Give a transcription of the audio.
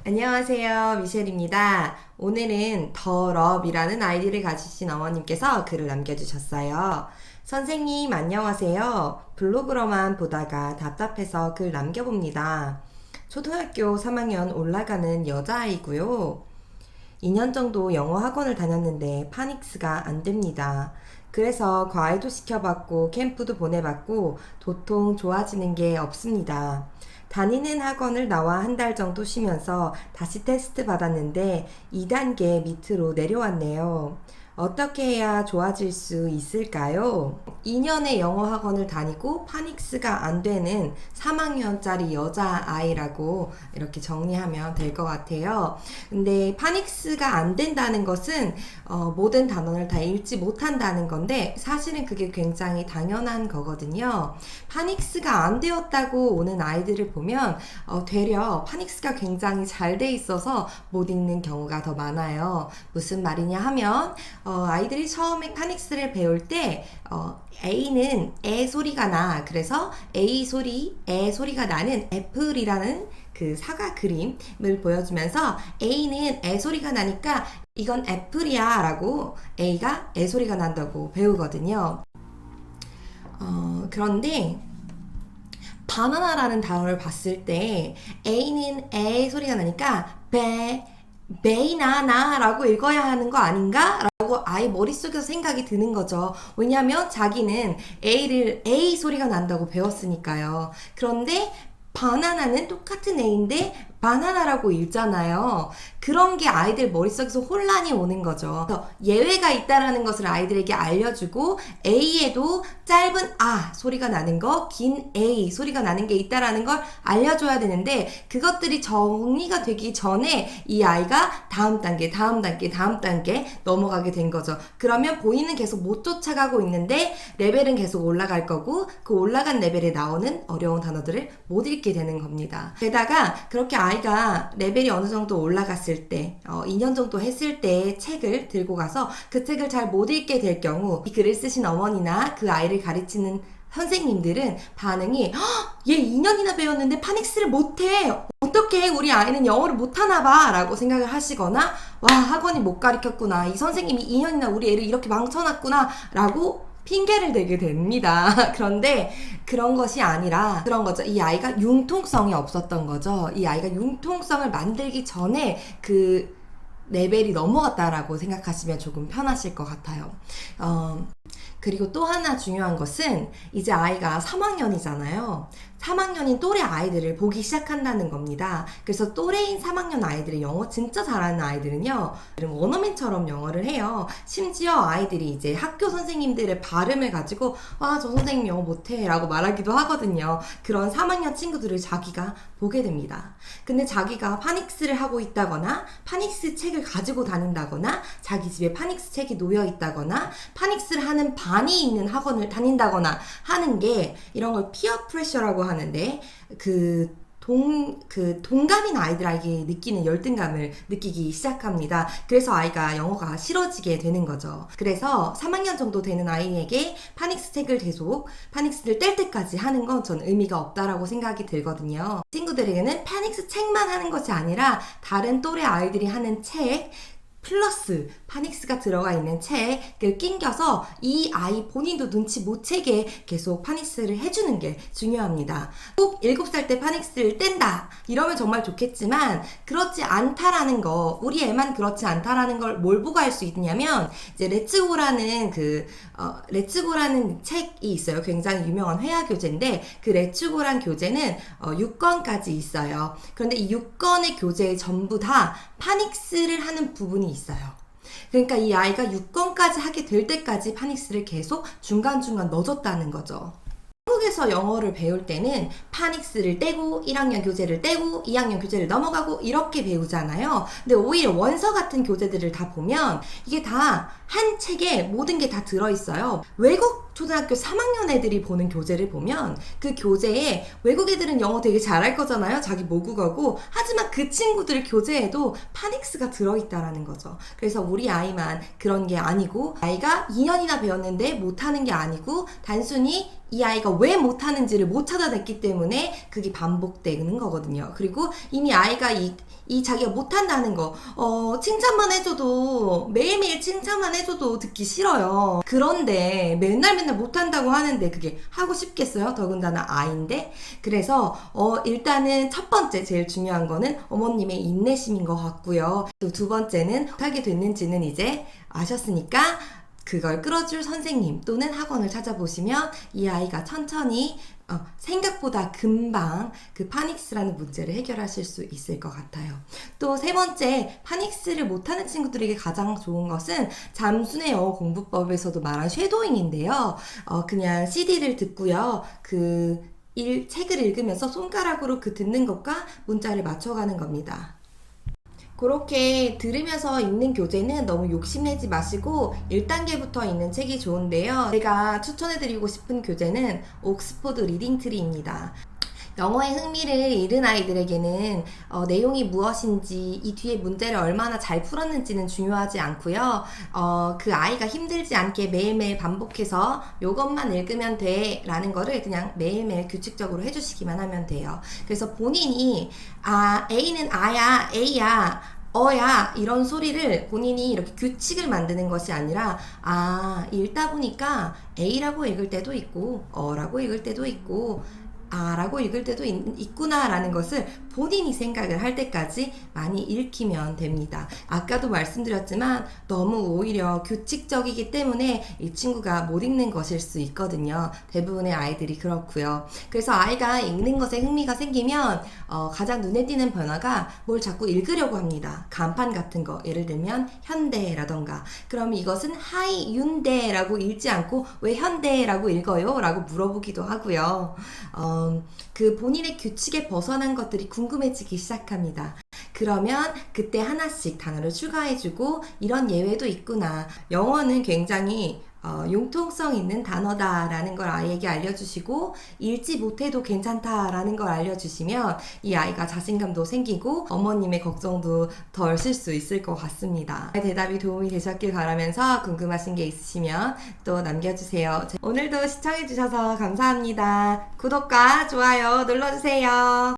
안녕하세요, 미셸입니다. 오늘은 더럽이라는 아이디를 가지신 어머님께서 글을 남겨주셨어요. 선생님, 안녕하세요. 블로그로만 보다가 답답해서 글 남겨봅니다. 초등학교 3학년 올라가는 여자아이고요. 2년 정도 영어 학원을 다녔는데 파닉스가 안 됩니다. 그래서 과외도 시켜봤고 캠프도 보내봤고 도통 좋아지는 게 없습니다. 다니는 학원을 나와 한 달 정도 쉬면서 다시 테스트 받았는데 2단계 밑으로 내려왔네요. 어떻게 해야 좋아질 수 있을까요? 2년의 영어 학원을 다니고 파닉스가 안 되는 3학년짜리 여자아이라고 이렇게 정리하면 될 것 같아요. 근데 파닉스가 안 된다는 것은 모든 단원을 다 읽지 못한다는 건데 사실은 그게 굉장히 당연한 거거든요. 파닉스가 안 되었다고 오는 아이들을 보면 되려 파닉스가 굉장히 잘 돼 있어서 못 읽는 경우가 더 많아요. 무슨 말이냐 하면 아이들이 처음에 파닉스를 배울 때 A는 에 소리가 나. 그래서 A 소리, 에 소리가 나는 애플이라는 그 사과 그림을 보여주면서 A는 에 소리가 나니까 이건 애플이야 라고 A가 에 소리가 난다고 배우거든요. 그런데 바나나라는 단어를 봤을 때 A는 에 소리가 나니까 베이나나라고 읽어야 하는 거 아닌가? 라고 아이 머릿속에서 생각이 드는 거죠. 왜냐하면 자기는 A 소리가 난다고 배웠으니까요. 그런데 바나나는 똑같은 A인데 바나나라고 읽잖아요. 그런 게 아이들 머릿속에서 혼란이 오는 거죠. 그래서 예외가 있다라는 것을 아이들에게 알려주고 A에도 짧은 아 소리가 나는 거, 긴 A 소리가 나는 게 있다라는 걸 알려줘야 되는데 그것들이 정리가 되기 전에 이 아이가 다음 단계 넘어가게 된 거죠. 그러면 본인은 계속 못 쫓아가고 있는데 레벨은 계속 올라갈 거고 그 올라간 레벨에 나오는 어려운 단어들을 못 읽게 되는 겁니다. 게다가 그렇게 아이가 레벨이 어느 정도 올라갔을 때 2년 정도 했을 때 책을 들고 가서 그 책을 잘 못 읽게 될 경우 이 글을 쓰신 어머니나 그 아이를 가르치는 선생님들은 반응이 얘 2년이나 배웠는데 파닉스를 못해 어떻게 우리 아이는 영어를 못하나 봐 라고 생각을 하시거나 와 학원이 못 가르쳤구나 이 선생님이 2년이나 우리 애를 이렇게 망쳐놨구나 라고 핑계를 대게 됩니다. 그런데 그런 것이 아니라 그런 거죠. 이 아이가 융통성이 없었던 거죠. 이 아이가 융통성을 만들기 전에 그 레벨이 넘어갔다라고 생각하시면 조금 편하실 것 같아요. 그리고 또 하나 중요한 것은 이제 아이가 3학년이잖아요. 3학년인 또래 아이들을 보기 시작한다는 겁니다. 그래서 또래인 3학년 아이들이 영어 진짜 잘하는 아이들은요, 원어민처럼 영어를 해요. 심지어 아이들이 이제 학교 선생님들의 발음을 가지고 저 선생님 영어 못해 라고 말하기도 하거든요. 그런 3학년 친구들을 자기가 보게 됩니다. 근데 자기가 파닉스를 하고 있다거나 파닉스 책을 가지고 다닌다거나 자기 집에 파닉스 책이 놓여 있다거나 파닉스를 하는 반이 있는 학원을 다닌다거나 하는 게 이런 걸 피어 프레셔라고 하는데 동감인 아이들에게 느끼는 열등감을 느끼기 시작합니다. 그래서 아이가 영어가 싫어지게 되는 거죠. 그래서 3학년 정도 되는 아이에게 파닉스 책을 계속 파닉스를 뗄 때까지 하는 건 전 의미가 없다라고 생각이 들거든요. 친구들에게는 파닉스 책만 하는 것이 아니라 다른 또래 아이들이 하는 책 플러스 파닉스가 들어가 있는 책을 낑겨서 이 아이 본인도 눈치 못 채게 계속 파닉스를 해주는 게 중요합니다. 꼭 7살 때 파닉스를 뗀다 이러면 정말 좋겠지만 그렇지 않다라는 거 우리 애만 그렇지 않다라는 걸 뭘 보고 알 수 있냐면 이제 렛츠고라는 렛츠고라는 책이 있어요. 굉장히 유명한 회화 교재인데 그 렛츠고란 교재는 6권까지 있어요. 그런데 이 6권의 교재에 전부 다 파닉스를 하는 부분이 있어요. 그러니까 이 아이가 6권까지 하게 될 때까지 파닉스를 계속 중간중간 넣어줬다는 거죠. 한국에서 영어를 배울 때는 파닉스를 떼고 1학년 교재를 떼고 2학년 교재를 넘어가고 이렇게 배우잖아요. 근데 오히려 원서 같은 교재들을 다 보면 이게 다 한 책에 모든 게 다 들어있어요. 외국 초등학교 3학년 애들이 보는 교재를 보면 그 교재에 외국 애들은 영어 되게 잘할 거잖아요. 자기 모국어고. 하지만 그 친구들 교재에도 파닉스가 들어있다라는 거죠. 그래서 우리 아이만 그런 게 아니고 아이가 2년이나 배웠는데 못하는 게 아니고 단순히 이 아이가 왜 못하는지를 못 찾아냈기 때문에 그게 반복되는 거거든요. 그리고 이미 아이가 이 자기가 못한다는 거, 칭찬만 해줘도, 매일매일 칭찬만 해줘도 듣기 싫어요. 그런데 맨날 못한다고 하는데 그게 하고 싶겠어요? 더군다나 아이인데. 그래서, 일단은 첫 번째 제일 중요한 거는 어머님의 인내심인 것 같고요. 또 두 번째는 못하게 됐는지는 이제 아셨으니까 그걸 끌어줄 선생님 또는 학원을 찾아보시면 이 아이가 천천히 생각보다 금방 그 파닉스라는 문제를 해결하실 수 있을 것 같아요. 또 세 번째, 파닉스를 못하는 친구들에게 가장 좋은 것은 잠수의 영어 공부법에서도 말한 쉐도잉인데요. 그냥 CD를 듣고요. 책을 읽으면서 손가락으로 그 듣는 것과 문자를 맞춰가는 겁니다. 그렇게 들으면서 읽는 교재는 너무 욕심내지 마시고 1단계부터 읽는 책이 좋은데요. 제가 추천해드리고 싶은 교재는 옥스포드 리딩트리입니다. 영어에 흥미를 잃은 아이들에게는 내용이 무엇인지 이 뒤에 문제를 얼마나 잘 풀었는지는 중요하지 않고요. 그 아이가 힘들지 않게 매일매일 반복해서 요것만 읽으면 돼 라는 거를 그냥 매일매일 규칙적으로 해주시기만 하면 돼요. 그래서 본인이 A는 아야, A야, 어야 이런 소리를 본인이 이렇게 규칙을 만드는 것이 아니라 읽다 보니까 A라고 읽을 때도 있고 어라고 읽을 때도 있고 라고 읽을 때도 있구나 라는 것을 본인이 생각을 할 때까지 많이 읽히면 됩니다. 아까도 말씀드렸지만 너무 오히려 규칙적이기 때문에 이 친구가 못 읽는 것일 수 있거든요. 대부분의 아이들이 그렇고요. 그래서 아이가 읽는 것에 흥미가 생기면 가장 눈에 띄는 변화가 뭘 자꾸 읽으려고 합니다. 간판 같은 거, 예를 들면 현대라던가. 그럼 이것은 하이윤대라고 읽지 않고 왜 현대라고 읽어요? 라고 물어보기도 하고요. 그 본인의 규칙에 벗어난 것들이 궁금해지기 시작합니다. 그러면 그때 하나씩 단어를 추가해주고 이런 예외도 있구나. 영어는 굉장히 융통성 있는 단어다라는 걸 아이에게 알려주시고 읽지 못해도 괜찮다라는 걸 알려주시면 이 아이가 자신감도 생기고 어머님의 걱정도 덜 쓸 수 있을 것 같습니다. 대답이 도움이 되셨길 바라면서 궁금하신 게 있으시면 또 남겨주세요. 오늘도 시청해주셔서 감사합니다. 구독과 좋아요 눌러주세요.